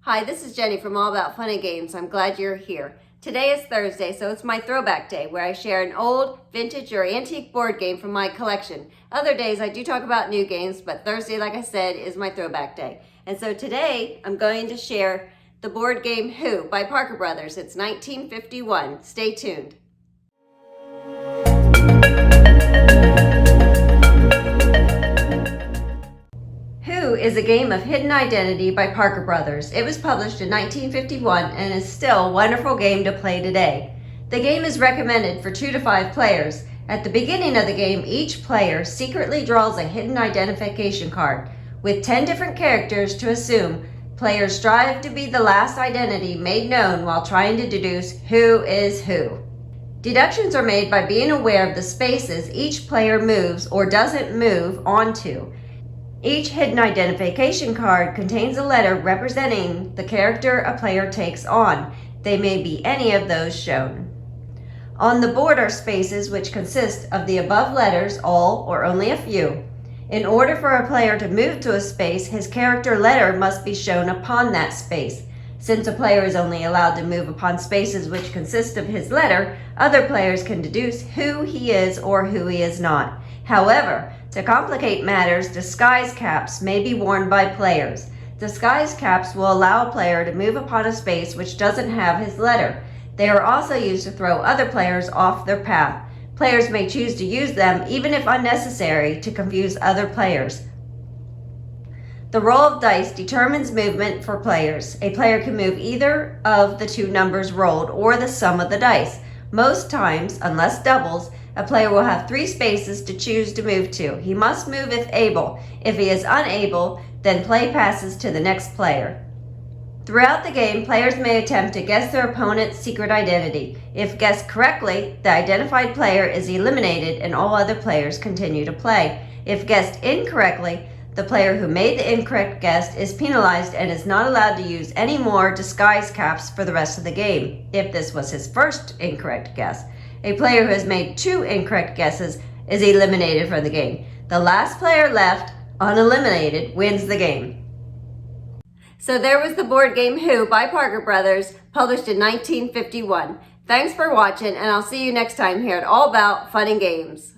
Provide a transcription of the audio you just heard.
Hi, this is Jenny from All About Fun and Games. I'm glad you're here. Today is Thursday, so it's my throwback day where I share an old, vintage, or antique board game from my collection. Other days I do talk about new games, but Thursday, like I said, is my throwback day. And so today I'm going to share the board game Who by Parker Brothers. It's 1951. Stay tuned. Who is a game of hidden identity by Parker Brothers. It was published in 1951 and is still a wonderful game to play today. The game is recommended for 2 to 5 players. At the beginning of the game, each player secretly draws a hidden identification card. With 10 different characters to assume, players strive to be the last identity made known while trying to deduce who is who. Deductions are made by being aware of the spaces each player moves or doesn't move onto. Each hidden identification card contains a letter representing the character a player takes on. They may be any of those shown. On the board are spaces which consist of the above letters, all or only a few. In order for a player to move to a space, his character letter must be shown upon that space. Since a player is only allowed to move upon spaces which consist of his letter, other players can deduce who he is or who he is not. However, to complicate matters, disguise caps may be worn by players. Disguise caps will allow a player to move upon a space which doesn't have his letter. They are also used to throw other players off their path. Players may choose to use them, even if unnecessary, to confuse other players. The roll of dice determines movement for players. A player can move either of the 2 numbers rolled or the sum of the dice. Most times, unless doubles, a player will have 3 spaces to choose to move to. He must move if able. If he is unable, then play passes to the next player. Throughout the game, players may attempt to guess their opponent's secret identity. If guessed correctly, the identified player is eliminated and all other players continue to play. If guessed incorrectly, the player who made the incorrect guess is penalized and is not allowed to use any more disguise caps for the rest of the game. If this was his first incorrect guess, a player who has made 2 incorrect guesses is eliminated from the game. The last player left uneliminated wins the game. So there was the board game Who by Parker Brothers, published in 1951. Thanks for watching, and I'll see you next time here at All About Fun and Games.